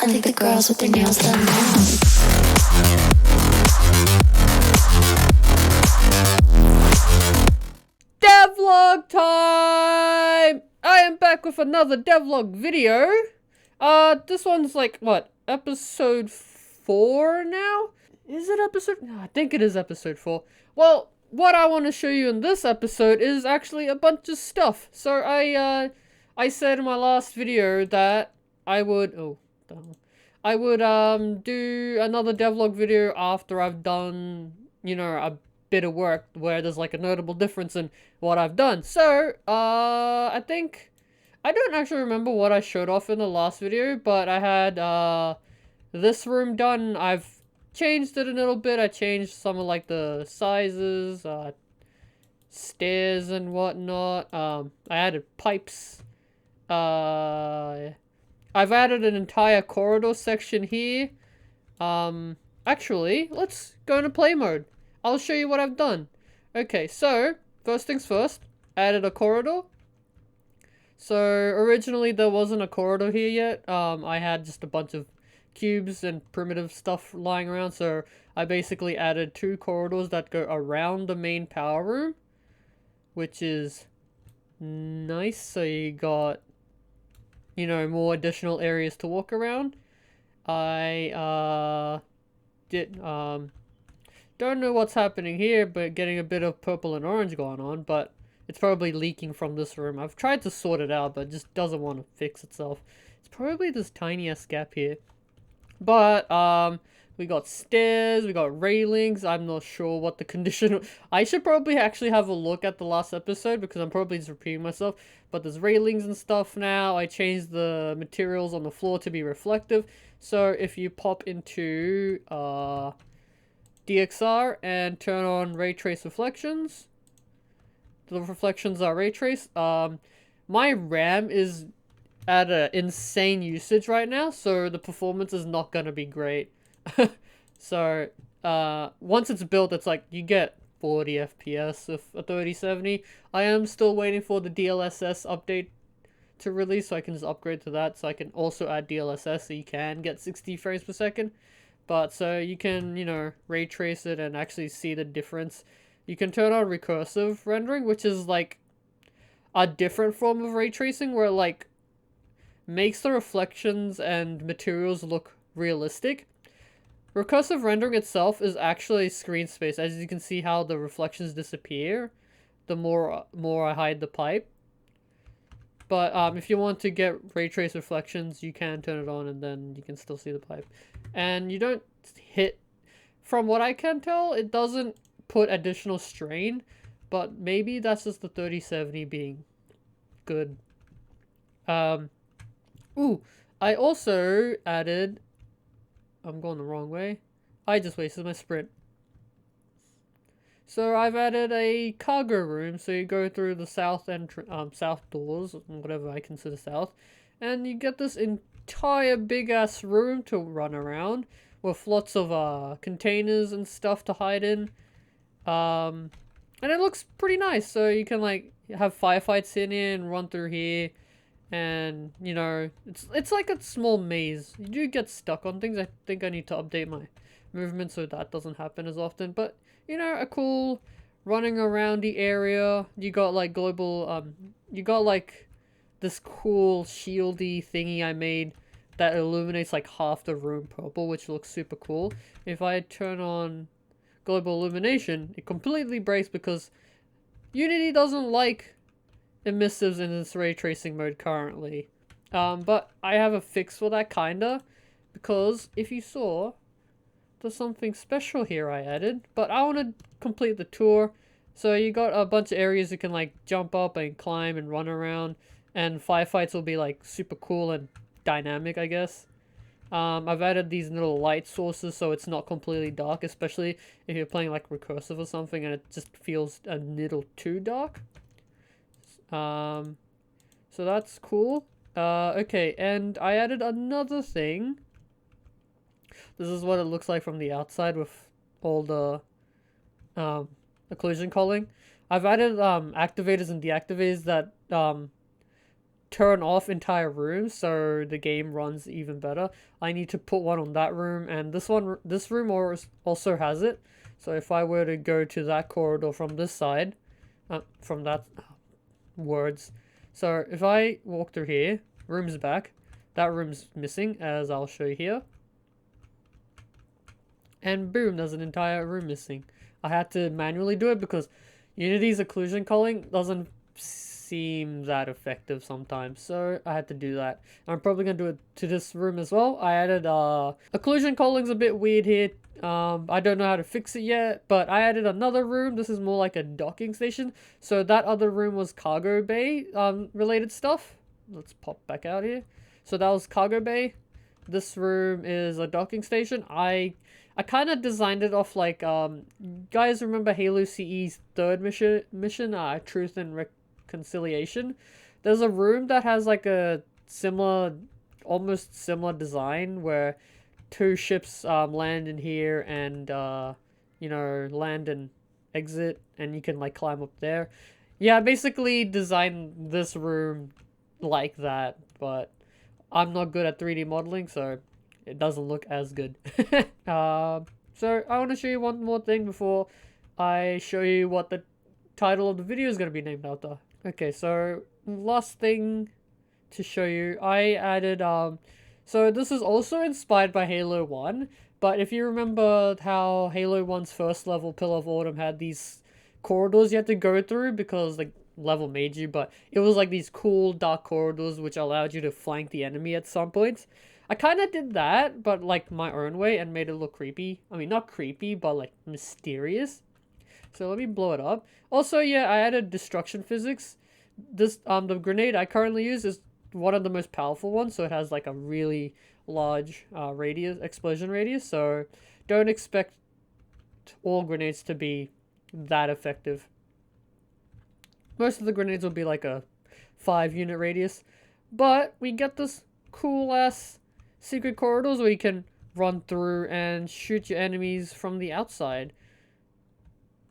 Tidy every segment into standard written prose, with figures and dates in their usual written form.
I think the girls with their nails done now. Devlog time! I am back with another devlog video. This one's like, what, episode 4 now? Is it episode? No, I think it is episode 4. Well, what I want to show you in this episode is actually a bunch of stuff. So I said in my last video that I would, do another devlog video after I've done, you know, a bit of work where there's like a notable difference in what I've done. So, I think, I don't actually remember what I showed off in the last video, but I had, this room done. I've changed it a little bit. I changed some of like the sizes, stairs and whatnot. I added pipes. I've added an entire corridor section here. Actually, let's go into play mode. I'll show you what I've done. Okay, so, first things first, added a corridor. So, originally there wasn't a corridor here yet. I had just a bunch of cubes and primitive stuff lying around, so I basically added 2 corridors that go around the main power room, which is nice. So you got, you know, more additional areas to walk around. I don't know what's happening here, but getting a bit of purple and orange going on, but it's probably leaking from this room. I've tried to sort it out, but it just doesn't want to fix itself. It's probably this tiny ass gap here. But, we got stairs, we got railings. I'm not sure what the condition... I should probably actually have a look at the last episode because I'm probably just repeating myself. But there's railings and stuff now. I changed the materials on the floor to be reflective. So if you pop into, DXR and turn on ray trace reflections, the reflections are ray trace. My RAM is at an insane usage right now, so the performance is not gonna be great. So once it's built, it's like you get 40 FPS with a 3070. I am still waiting for the DLSS update to release, so I can just upgrade to that, so I can also add DLSS so you can get 60 frames per second. But so you can, you know, ray trace it and actually see the difference. You can turn on recursive rendering, which is like a different form of ray tracing where it like makes the reflections and materials look realistic. Recursive rendering itself is actually screen space, as you can see how the reflections disappear the more I hide the pipe. But if you want to get ray trace reflections, you can turn it on and then you can still see the pipe. And you don't hit, from what I can tell, it doesn't put additional strain, but maybe that's just the 3070 being good. Ooh, I also added, I'm going the wrong way. I just wasted my sprint. So I've added a cargo room, so you go through the south south doors, whatever I consider south, and you get this entire big ass room to run around with lots of containers and stuff to hide in. And it looks pretty nice, so you can like have firefights in here and run through here. And, you know, it's like a small maze. You do get stuck on things. I think I need to update my movement so that doesn't happen as often. But, you know, a cool running around the area. You got like global, you got like this cool shieldy thingy I made that illuminates like half the room purple, which looks super cool. If I turn on global illumination, it completely breaks because Unity doesn't like emissives in this ray tracing mode currently. But I have a fix for that kinda, because if you saw, there's something special here I added, but I want to complete the tour. So you got a bunch of areas you can like jump up and climb and run around, and firefights will be like super cool and dynamic, I guess. I've added these little light sources so it's not completely dark, especially if you're playing like recursive or something and it just feels a little too dark. So that's cool. Okay, and I added another thing. This is what it looks like from the outside with all the occlusion culling. I've added activators and deactivators that turn off entire rooms so the game runs even better, I need to put one on that room, and this room also has it. So if I were to go to that corridor from this side, from that words. So if I walk through here, room's back. That room's missing, as I'll show you here. And boom, there's an entire room missing. I had to manually do it because Unity's occlusion culling doesn't seem that effective sometimes, so I had to do that. I'm probably gonna do it to this room as well. I added occlusion culling's a bit weird here. I don't know how to fix it yet, but I added another room. This is more like a docking station. So that other room was cargo bay related stuff. Let's pop back out here. So that was cargo bay. This room is a docking station. I kind of designed it off like guys remember Halo CE's third mission Truth and Reconciliation. There's a room that has like a almost similar design where two ships land in here and you know, land and exit, and you can like climb up there. Yeah, I basically designed this room like that, but I'm not good at 3D modeling, so it doesn't look as good. So I want to show you one more thing before I show you what the title of the video is going to be named after. Okay, so last thing to show you, I added so this is also inspired by Halo 1, but if you remember how Halo 1's first level, Pillar of Autumn, had these corridors you had to go through because like level made you, but it was like these cool dark corridors which allowed you to flank the enemy at some points. I kind of did that, but like my own way, and made it look creepy. I mean, not creepy, but like mysterious. So let me blow it up. Also, yeah, I added destruction physics. This the grenade I currently use is one of the most powerful ones, so it has like a really large explosion radius. So don't expect all grenades to be that effective. Most of the grenades will be like a 5-unit radius, but we get this cool ass secret corridors where you can run through and shoot your enemies from the outside,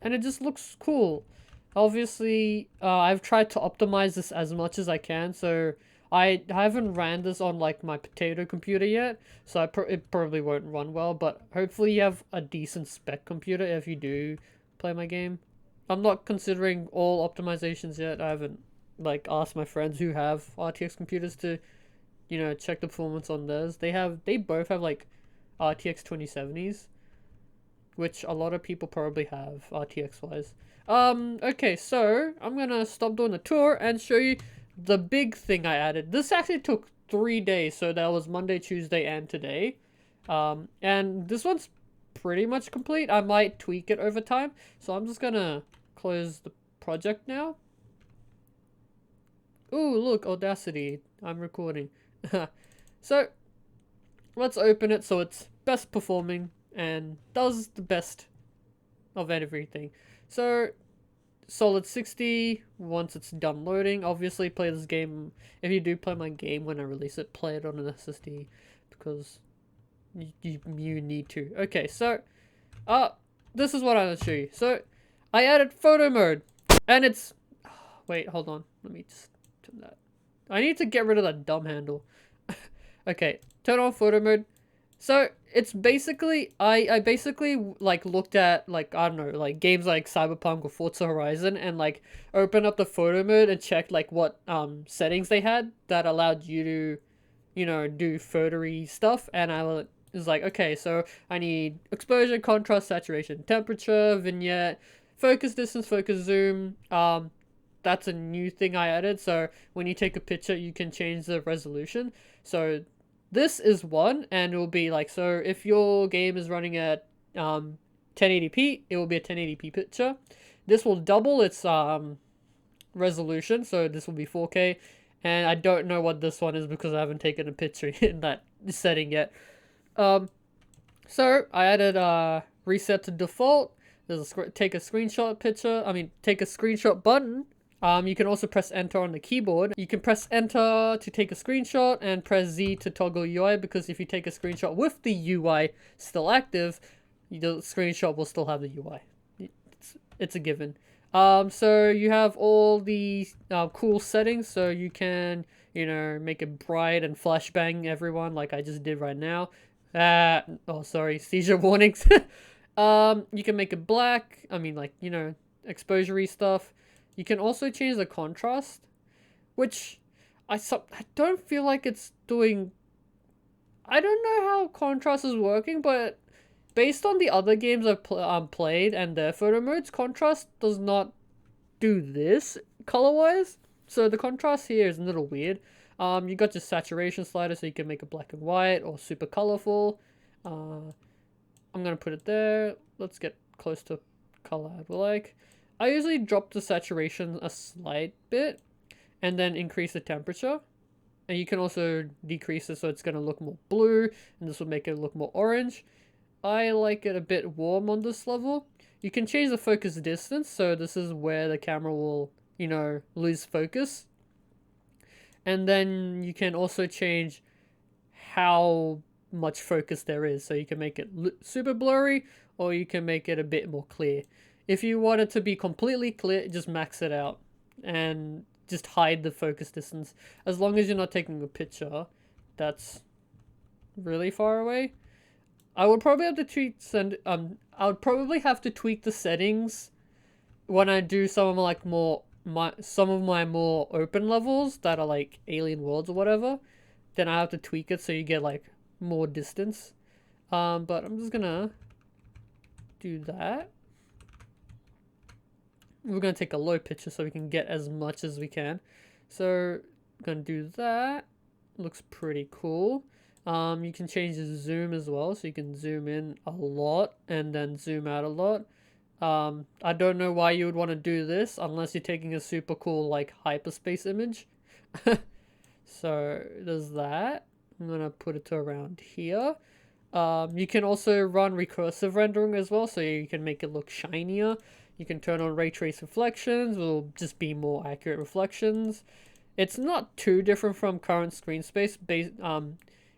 and it just looks cool. Obviously, I've tried to optimize this as much as I can, so I haven't ran this on like my potato computer yet, so it probably won't run well, but hopefully you have a decent spec computer if you do play my game. I'm not considering all optimizations yet. I haven't like asked my friends who have RTX computers to, you know, check the performance on theirs. They both have like RTX 2070s, which a lot of people probably have RTX wise. Okay, so I'm gonna stop doing the tour and show you the big thing I added. This actually took 3 days, so that was Monday, Tuesday, and today. And this one's pretty much complete. I might tweak it over time, so I'm just gonna close the project now. Ooh, look, Audacity. I'm recording. So let's open it so it's best performing and does the best of everything. So solid 60 once it's done loading. Obviously play this game, if you do play my game when I release it, play it on an SSD because you need to. Okay, so this is what I'm gonna show you. So I added photo mode, and it's wait, hold on, let me just turn that. I need to get rid of that dumb handle. Okay, turn on photo mode. So it's basically I basically like looked at like, I don't know, like games like Cyberpunk or Forza Horizon, and like opened up the photo mode and checked like what settings they had that allowed you to, you know, do photo-y stuff, and I was like, okay, so I need exposure, contrast, saturation, temperature, vignette, focus distance, focus zoom. That's a new thing I added. So when you take a picture, you can change the resolution. So this is one, and it will be like, so if your game is running at 1080p, it will be a 1080p picture. This will double its resolution, so this will be 4K. And I don't know what this one is because I haven't taken a picture in that setting yet. So I added reset to default. There's a take a screenshot picture. I mean, take a screenshot button. You can also press enter on the keyboard. You can press enter to take a screenshot and press Z to toggle UI, because if you take a screenshot with the UI still active, the screenshot will still have the UI. It's a given. So you have all the cool settings, so you can you know, make it bright and flashbang everyone like I just did right now. Oh, sorry, seizure warnings. You can make it black. I mean, like, you know, exposure-y stuff. You can also change the contrast, which I don't feel like it's doing. I don't know how contrast is working, but based on the other games I've played and their photo modes, contrast does not do this color-wise. So the contrast here is a little weird. You got your saturation slider, so you can make it black and white or super colorful. I'm gonna put it there. Let's get close to color I would like. I usually drop the saturation a slight bit and then increase the temperature. And you can also decrease it so it's gonna look more blue, and this will make it look more orange. I like it a bit warm on this level. You can change the focus distance, so this is where the camera will, you know, lose focus. And then you can also change how much focus there is, so you can make it super blurry, or you can make it a bit more clear. If you want it to be completely clear, just max it out and just hide the focus distance, as long as you're not taking a picture that's really far away. I would probably have to tweak I would probably have to tweak the settings when I do some of my more open levels that are like alien worlds or whatever. Then I have to tweak it so you get like more distance. But I'm just gonna do that. We're gonna take a low picture so we can get as much as we can. So I'm gonna do that. Looks pretty cool. You can change the zoom as well, so you can zoom in a lot and then zoom out a lot. I don't know why you would want to do this unless you're taking a super cool like hyperspace image. So there's that. I'm gonna put it to around here. You can also run recursive rendering as well, so you can make it look shinier. You can turn on ray trace reflections, will just be more accurate reflections. It's not too different from current screen space based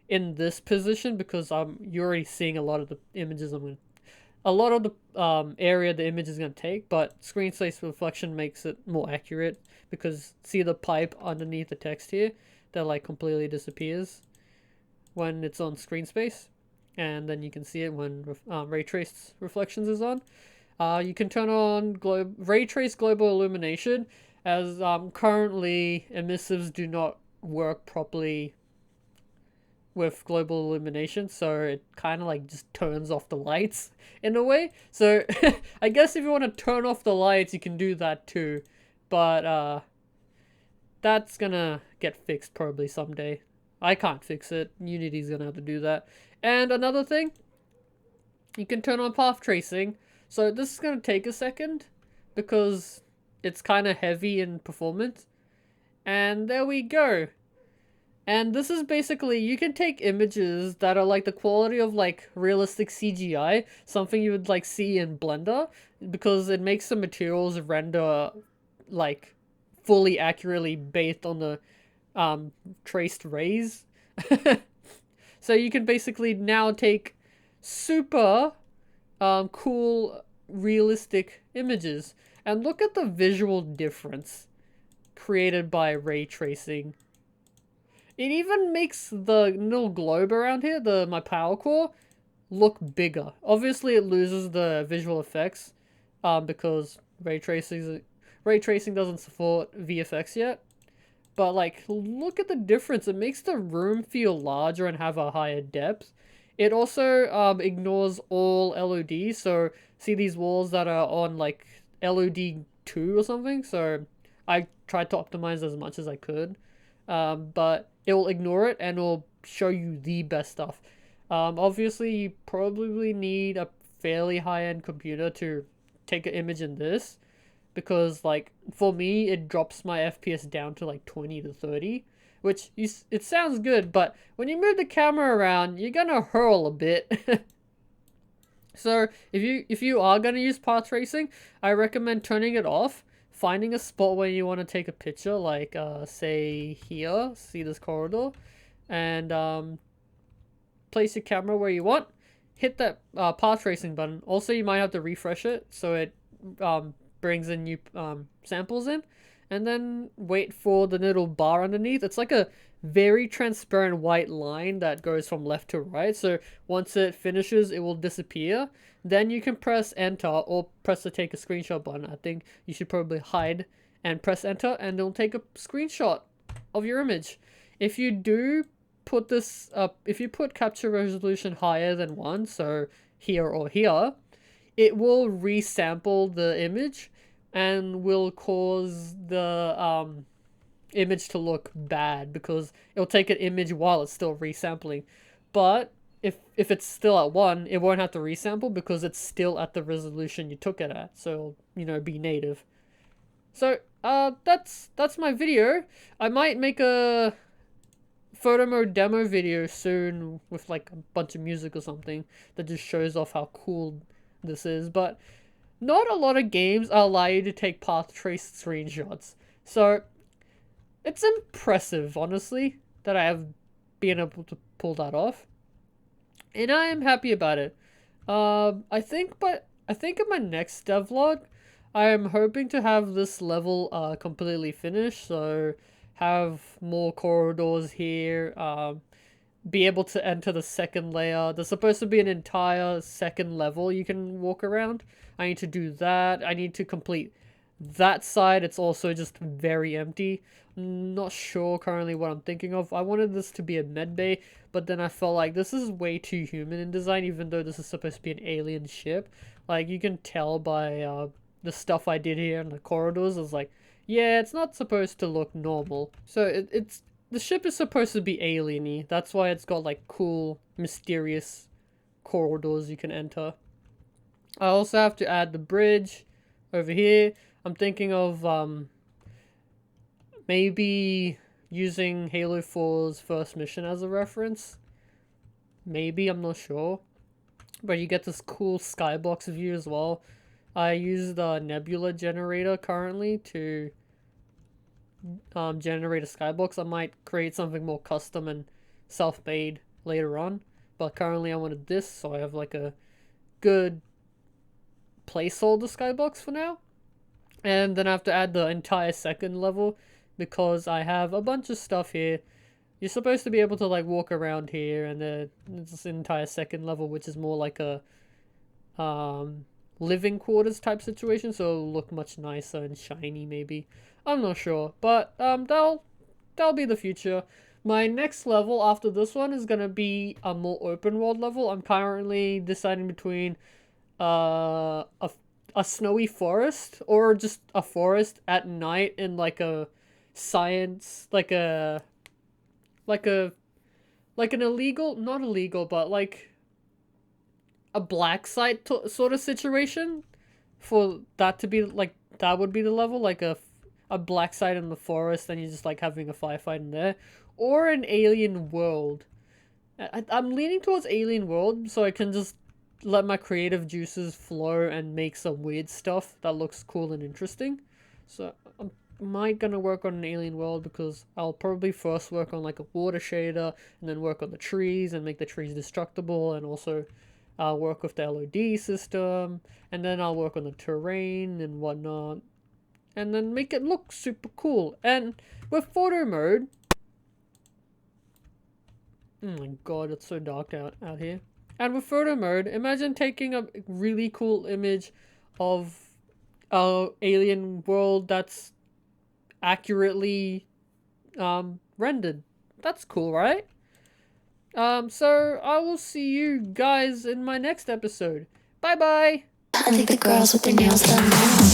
in this position, because you're already seeing a lot of the images a lot of the area the image is going to take, but screen space reflection makes it more accurate, because see the pipe underneath the text here that like completely disappears when it's on screen space, and then you can see it when ray trace reflections is on. You can turn on ray trace global illumination, as currently emissives do not work properly with global illumination, so it kind of like just turns off the lights in a way. So I guess if you want to turn off the lights, you can do that too, but that's gonna get fixed probably someday. I can't fix it. Unity's gonna have to do that. And another thing, you can turn on path tracing. So this is gonna take a second because it's kind of heavy in performance. And there we go. And this is basically, you can take images that are like the quality of like realistic CGI, something you would like see in Blender, because it makes the materials render like fully accurately based on the traced rays. So you can basically now take super cool realistic images, and look at the visual difference created by ray tracing. It even makes the little globe around here, my power core, look bigger. Obviously it loses the visual effects because ray tracing doesn't support VFX yet. But like, look at the difference. It makes the room feel larger and have a higher depth. It also ignores all LOD, so see these walls that are on like LOD 2 or something? So I tried to optimize as much as I could. But it will ignore it and it will show you the best stuff. Obviously, you probably need a fairly high-end computer to take an image in this, because like for me, it drops my FPS down to like 20 to 30, which it sounds good, but when you move the camera around, you're gonna hurl a bit. So if you are gonna use path tracing, I recommend turning it off. Finding a spot where you want to take a picture, like say here, see this corridor, and place your camera where you want. Hit that path tracing button. Also, you might have to refresh it so it brings in new samples in, and then wait for the little bar underneath. It's like a very transparent white line that goes from left to right. So once it finishes, it will disappear. Then you can press enter or press the take a screenshot button. I think you should probably hide and press enter, and it'll take a screenshot of your image. If you do put this up, if you put capture resolution higher than 1, so here or here, it will resample the image and will cause the image to look bad because it'll take an image while it's still resampling. But if it's still at 1, it won't have to resample because it's still at the resolution you took it at. So, you know, be native. So, that's my video. I might make a photo mode demo video soon with like a bunch of music or something that just shows off how cool this is, but not a lot of games allow you to take path trace screenshots. So it's impressive, honestly, that I have been able to pull that off, and I am happy about it. I think in my next devlog, I am hoping to have this level completely finished, so have more corridors here, be able to enter the second layer. There's supposed to be an entire second level you can walk around. I need to do that. I need to complete that side. It's also just very empty. Not sure currently what I'm thinking of. I wanted this to be a med bay, but then I felt like this is way too human in design, even though this is supposed to be an alien ship. Like, you can tell by the stuff I did here in the corridors. Is like, yeah, it's not supposed to look normal. So it's the ship is supposed to be alien-y. That's why it's got like cool, mysterious corridors you can enter. I also have to add the bridge over here. I'm thinking of maybe using Halo 4's first mission as a reference. Maybe, I'm not sure. But you get this cool skybox view as well. I use the nebula generator currently to generate a skybox. I might create something more custom and self-made later on, but currently I wanted this, so I have like a good placeholder skybox for now. And then I have to add the entire second level because I have a bunch of stuff here. You're supposed to be able to like walk around here, and then this entire second level, which is more like a living quarters type situation, so it'll look much nicer and shiny maybe. I'm not sure, but that'll be the future. My next level after this one is gonna be a more open world level. I'm currently deciding between a snowy forest or just a forest at night in like a science, like an illegal, not illegal, but like a black site sort of situation. For that to be like, that would be the level, like a black site in the forest, and you're just like having a firefight in there, or an alien world. I'm leaning towards alien world, so I can just let my creative juices flow and make some weird stuff that looks cool and interesting. So I'm might gonna work on an alien world because I'll probably first work on like a water shader, and then work on the trees and make the trees destructible, and also I'll work with the LOD system, and then I'll work on the terrain and whatnot, and then make it look super cool. And with photo mode, oh my god, it's so dark out here. And with photo mode, imagine taking a really cool image of a alien world that's accurately rendered. That's cool, right? So I will see you guys in my next episode. Bye bye. I think the girls with their nails done now.